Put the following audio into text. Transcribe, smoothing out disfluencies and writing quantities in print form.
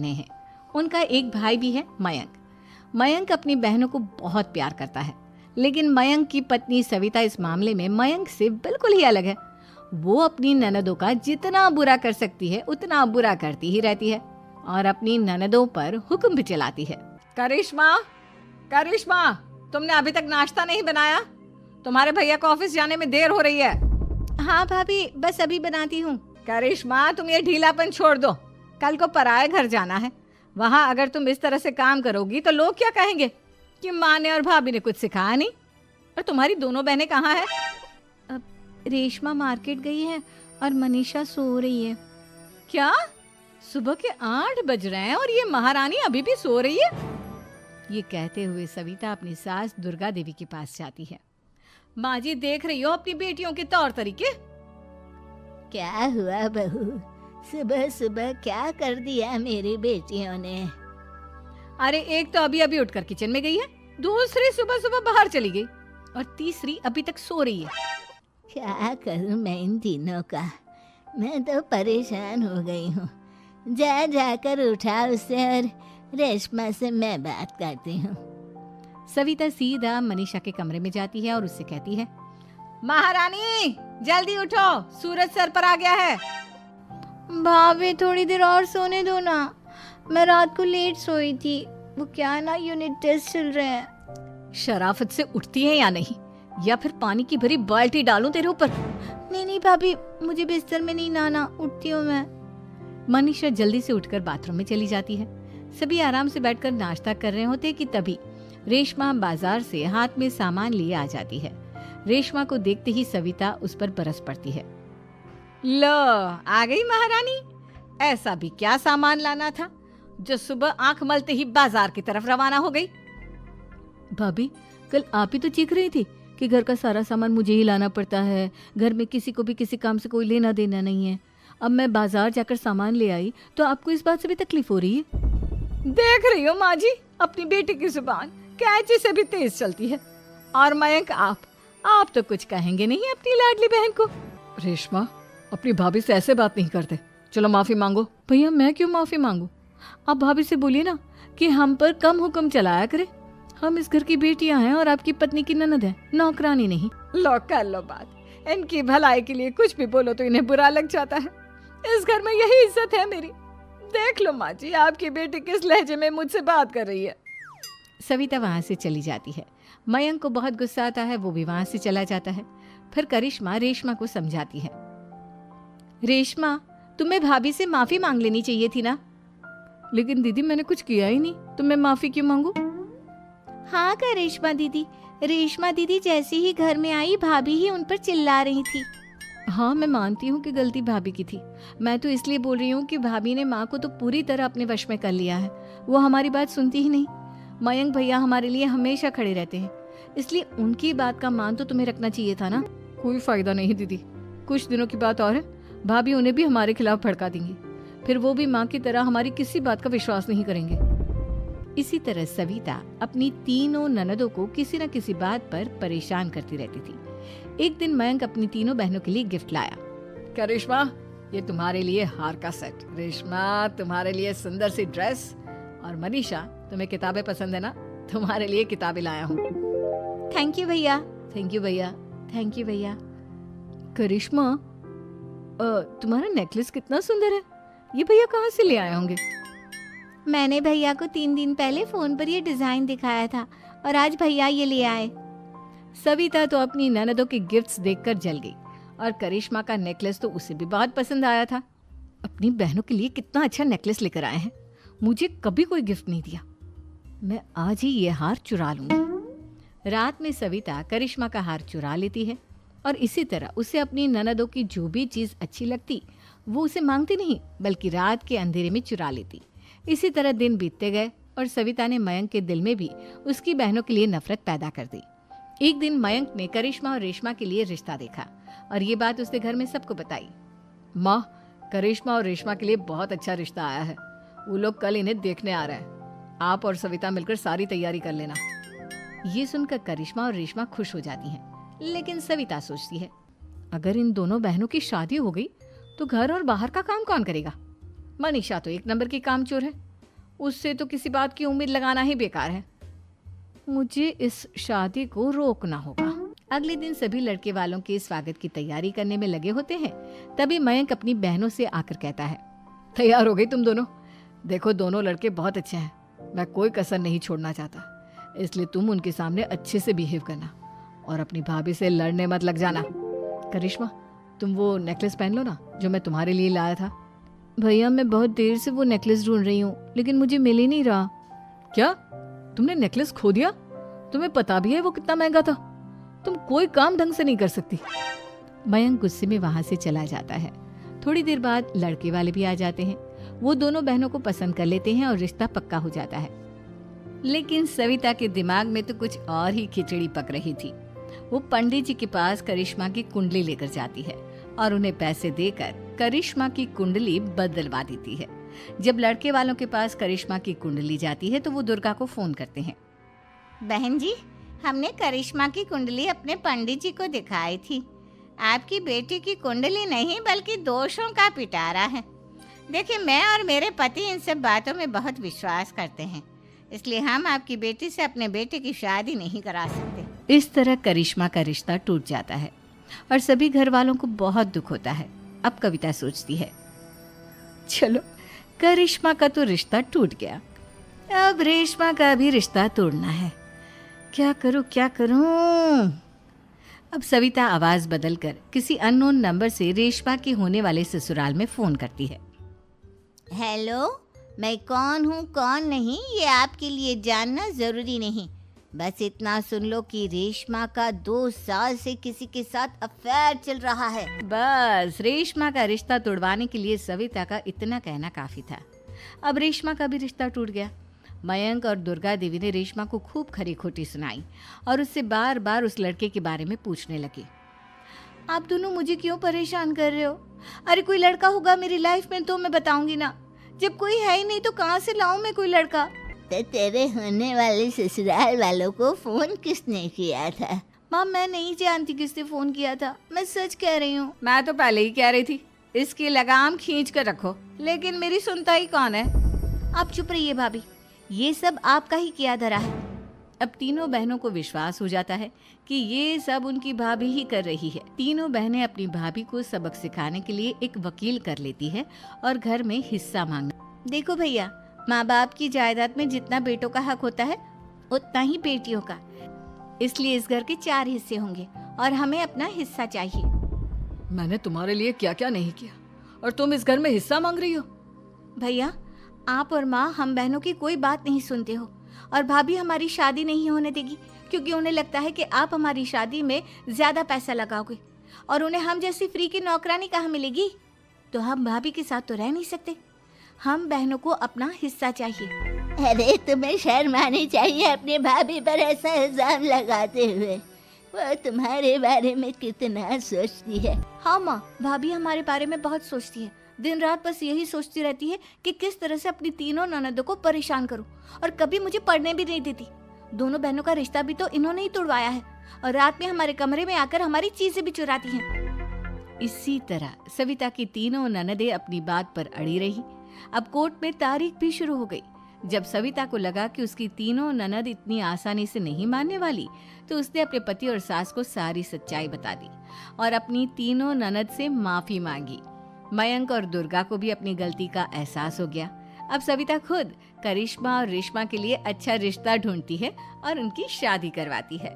बहनें हैं। उनका एक भाई भी है, मयंक। मयंक अपनी बहनों को बहुत प्यार करता है, लेकिन मयंक की पत्नी सविता इस मामले में मयंक से बिल्कुल ही अलग है। वो अपनी ननदों का जितना बुरा कर सकती है उतना बुरा करती ही रहती है और अपनी ननदों पर हुक्म भी चलाती है। करिश्मा, करिश्मा, तुमने अभी तक नाश्ता नहीं बनाया? तुम्हारे भैया को ऑफिस जाने में देर हो रही है। हाँ भाभी, बस अभी बनाती हूँ। करिश्मा, तुम ये ढीलापन छोड़ दो। कल को पराए घर जाना है। वहाँ अगर तुम इस तरह से काम करोगी तो लोग क्या कहेंगे कि माँ ने और भाभी ने कुछ सिखाया नहीं। और तुम्हारी दोनों बहनें कहाँ हैं? अब रेशमा मार्केट गई है और मनीषा सो रही है। क्या? सुबह के 8 बज रहे हैं और ये महारानी अभी भी सो रही है? ये कहते हुए सविता अपनी सास दुर्गा देवी के पास जाती है। माँ जी, देख रही हो अपनी बेटियों के तौर तरीके? क्या हुआ बहू, सुबह सुबह क्या कर दिया मेरी बेटियों ने? अरे एक तो अभी अभी उठकर किचन में गई है, दूसरी सुबह सुबह बाहर चली गई और तीसरी अभी तक सो रही है। क्या करूं मैं इन तीनों का, मैं तो परेशान हो गई हूँ। जा जाकर उठा उसे और रेशमा से मैं बात करती हूँ। सविता सीधा मनीषा के कमरे में जाती है और उससे कहती है, महारानी जल्दी उठो, सूरज सर पर आ गया है। भाभी थोड़ी देर और सोने दो ना, मैं रात को लेट सोई थी। वो क्या ना, यूनिट टेस्ट चल रहे हैं। शराफत से उठती है या नहीं, या फिर पानी की भरी बाल्टी डालूं तेरे ऊपर? नहीं नहीं भाभी, मुझे बिस्तर में नहीं लाना, उठती हूँ मैं। मनीषा जल्दी से उठकर बाथरूम में चली जाती है। सभी आराम से बैठकर नाश्ता कर रहे होते कि तभी रेशमा बाजार से हाथ में सामान लिए आ जाती है। रेशमा को देखते ही सविता उस पर बरस पड़ती है। लो, आ गई महारानी। ऐसा भी क्या सामान लाना था जो सुबह आंख मलते ही बाजार की तरफ रवाना हो गई? भाभी, कल आप ही तो चीख रही थी कि घर का सारा सामान मुझे ही लाना पड़ता है, घर में किसी को भी किसी काम से कोई लेना देना नहीं है। अब मैं बाजार जाकर सामान ले आई तो आपको इस बात से भी तकलीफ हो रही है? देख रही हो माँ जी, अपनी बेटी की जुबान कैंची से भी तेज चलती है। और मयंक, आप तो कुछ कहेंगे नहीं अपनी लाडली बहन को? रेशमा, अपनी भाभी से ऐसे बात नहीं करते। चलो माफी मांगो। भैया, मैं क्यों माफी मांगू? आप भाभी से बोलिए ना कि हम पर कम हुक्म चलाया करे। हम इस घर की बेटियां हैं और आपकी पत्नी की ननद है, नौकरानी नहीं। लो कर लो बात। इनकी भलाई के लिए कुछ भी बोलो तो इन्हें बुरा लग जाता है। इस घर में यही इज्जत है मेरी। देख लो माँ जी, आपकी बेटी किस लहजे में मुझसे बात कर रही है। सविता वहां से चली जाती है। मयंक को बहुत गुस्सा आता है, वो भी वहां से चला जाता है। फिर करिश्मा रेशमा को समझाती है। रेशमा, तुम्हें भाभी से माफी मांग लेनी चाहिए थी ना। लेकिन दीदी, मैंने कुछ किया ही नहीं, तो मैं माफी क्यों मांगू? हाँ करिश्मा दीदी, रेशमा दीदी जैसे ही घर में आई भाभी ही उन पर चिल्ला रही थी। हाँ, मैं मानती हूँ कि गलती भाभी की थी। मैं तो इसलिए बोल रही हूँ कि भाभी ने माँ को तो पूरी तरह अपने वश में कर लिया है। वो हमारी बात सुनती ही नहीं। मयंक भैया हमारे लिए हमेशा खड़े रहते हैं, इसलिए उनकी बात का मान तो तुम्हें रखना चाहिए था ना। कोई फायदा नहीं दीदी, कुछ दिनों की बात और है, भाभी उन्हें भी हमारे खिलाफ भड़का देंगी। फिर वो भी माँ की तरह हमारी किसी बात का विश्वास नहीं करेंगे। इसी तरह सविता अपनी तीनों ननदों को किसी न किसी बात पर परेशान करती रहती थी। एक दिन मयंक अपनी तीनों बहनों के लिए गिफ्ट लाया। क्या रेशमा, ये तुम्हारे लिए हार का सेट। रेशमा, तुम्हारे लिए सुंदर सी ड्रेस। और मनीषा, तुम्हें किताबें पसंद है ना, तुम्हारे लिए किताबें लाया हूँ। थैंक यू भैया। थैंक यू भैया। थैंक यू भैया। करिश्मा, तुम्हारा नेकलेस कितना सुंदर है। ये भैया कहाँ से ले आए होंगे? मैंने भैया को 3 दिन पहले फोन पर ये डिजाइन दिखाया था और आज भैया ये ले आए। सविता तो अपनी ननदों के गिफ्ट्स देखकर जल गई और करिश्मा का नेकलेस तो उसे भी बहुत पसंद आया था। अपनी बहनों के लिए कितना अच्छा नेकलेस लेकर आए हैं, मुझे कभी कोई गिफ्ट नहीं दिया। मैं आज ही ये हार चुरा लूंगी। रात में सविता करिश्मा का हार चुरा लेती है और इसी तरह उसे अपनी ननदों की जो भी चीज अच्छी लगती वो उसे मांगती नहीं, बल्कि रात के अंधेरे में चुरा लेती। इसी तरह दिन बीतते गए और सविता ने मयंक के दिल में भी उसकी बहनों के लिए नफरत पैदा कर दी। एक दिन मयंक ने करिश्मा और रेशमा के लिए रिश्ता देखा और ये बात उसने घर में सबको बताई। माँ, करिश्मा और रेशमा के लिए बहुत अच्छा रिश्ता आया है। वो लोग कल इन्हें देखने आ रहे हैं। आप और सविता मिलकर सारी तैयारी कर लेना। ये सुनकर करिश्मा और रेशमा खुश हो जाती हैं, लेकिन सविता सोचती है, अगर इन दोनों बहनों की शादी हो गई तो घर और बाहर का काम कौन करेगा? मनीषा तो एक नंबर की कामचोर है, उससे तो किसी बात की उम्मीद लगाना ही बेकार है। मुझे इस शादी को रोकना होगा। अगले दिन सभी लड़के वालों के स्वागत की तैयारी करने में लगे होते हैं। तभी मयंक अपनी बहनों से आकर कहता है, तैयार हो गई तुम दोनों? देखो दोनों लड़के बहुत अच्छे हैं, मैं कोई कसर नहीं छोड़ना चाहता, इसलिए तुम उनके सामने अच्छे से बिहेव करना और अपनी भाभी से लड़ने मत लग जाना। करिश्मा, तुम वो नेकलेस पहन लो ना जो मैं तुम्हारे लिए लाया था। भैया मैं बहुत देर से वो नेकलेस ढूंढ रही हूँ, लेकिन मुझे मिल ही नहीं रहा। क्या तुमने नेकलेस खो दिया? तुम्हें पता भी है वो कितना महंगा था? तुम कोई काम ढंग से नहीं कर सकती। मयंक गुस्से में वहां से चला जाता है। थोड़ी देर बाद लड़के वाले भी आ जाते हैं। वो दोनों बहनों को पसंद कर लेते हैं और रिश्ता पक्का हो जाता है। लेकिन सविता के दिमाग में तो कुछ और ही खिचड़ी पक रही थी। वो पंडित जी के पास करिश्मा की कुंडली लेकर जाती है और उन्हें पैसे देकर करिश्मा की कुंडली बदलवा देती है। जब लड़के वालों के पास करिश्मा की कुंडली जाती है तो वो दुर्गा को फोन करते हैं। बहन जी, हमने करिश्मा की कुंडली अपने पंडित जी को दिखाई थी। आपकी बेटी की कुंडली नहीं बल्कि दोषों का पिटारा है। देखिए, मैं और मेरे पति इन सब बातों में बहुत विश्वास करते हैं, इसलिए हम आपकी बेटी से अपने बेटे की शादी नहीं करा सकते। इस तरह करिश्मा का रिश्ता टूट जाता है और सभी घर वालों को बहुत दुख होता है। अब कविता सोचती है, चलो करिश्मा का तो रिश्ता टूट गया, अब रेशमा का भी रिश्ता तोड़ना है। क्या करूं? अब सविता आवाज बदलकर किसी अननोन नंबर से रेशमा के होने वाले ससुराल में फोन करती है। हेलो, मैं कौन हूँ कौन नहीं ये आपके लिए जानना जरूरी नहीं। बस इतना सुन लो कि रेशमा का 2 साल से किसी के साथ अफेयर चल रहा है। बस रेशमा का रिश्ता तोड़वाने के लिए सविता का इतना कहना काफी था। अब रेशमा का भी रिश्ता टूट गया। मयंक और दुर्गा देवी ने रेशमा को खूब खरी खोटी सुनाई और उससे बार बार उस लड़के के बारे में पूछने लगी। आप दोनों मुझे क्यों परेशान कर रहे हो? अरे कोई लड़का होगा मेरी लाइफ में तो मैं बताऊंगी ना, जब कोई है ही नहीं तो कहाँ से लाऊं मैं कोई लड़का? तो तेरे होने वाले ससुराल वालों को फोन किसने किया था? माँ मैं नहीं जानती किसने फोन किया था, मैं सच कह रही हूँ। मैं तो पहले ही कह रही थी इसकी लगाम खींच कर रखो, लेकिन मेरी सुनता ही कौन है। आप चुप रहिए भाभी, ये सब आपका ही किया धरा है। अब तीनों बहनों को विश्वास हो जाता है कि ये सब उनकी भाभी ही कर रही है। तीनों बहनें अपनी भाभी को सबक सिखाने के लिए एक वकील कर लेती है और घर में हिस्सा मांगना। देखो भैया, माँ बाप की जायदाद में जितना बेटों का हक होता है उतना ही बेटियों का, इसलिए इस घर के 4 हिस्से होंगे और हमें अपना हिस्सा चाहिए। मैंने तुम्हारे लिए क्या क्या नहीं किया और तुम इस घर में हिस्सा मांग रही हो? भैया, आप और माँ हम बहनों की कोई बात नहीं सुनते हो और भाभी हमारी शादी नहीं होने देगी क्योंकि उन्हें लगता है कि आप हमारी शादी में ज्यादा पैसा लगाओगे और उन्हें हम जैसी फ्री की नौकरानी कहाँ मिलेगी। तो हम भाभी के साथ तो रह नहीं सकते, हम बहनों को अपना हिस्सा चाहिए। अरे तुम्हें शर्म आनी चाहिए अपने भाभी पर ऐसा इल्जाम लगाते हुए। वो तुम्हारे बारे में कितना सोचती है। हाँ माँ, भाभी हमारे बारे में बहुत सोचती है, दिन रात बस यही सोचती रहती है कि किस तरह से अपनी तीनों ननदों को परेशान करूं और कभी मुझे पढ़ने भी नहीं देती। दोनों बहनों का रिश्ता भी तो इन्होंने ही तोड़वाया है और रात में हमारे कमरे में आकर हमारी चीजें भी चुराती हैं। इसी तरह सविता की तीनों ननदें अपनी बात पर अड़ी रही। अब कोर्ट में तारीख भी शुरू हो गई। जब सविता को लगा कि उसकी तीनों ननद इतनी आसानी से नहीं मानने वाली, तो उसने अपने पति और सास को सारी सच्चाई बता दी और अपनी तीनों ननद से माफी मांगी। मयंक और दुर्गा को भी अपनी गलती का एहसास हो गया। अब सविता खुद करिश्मा और रेशमा के लिए अच्छा रिश्ता ढूंढती है और उनकी शादी करवाती है।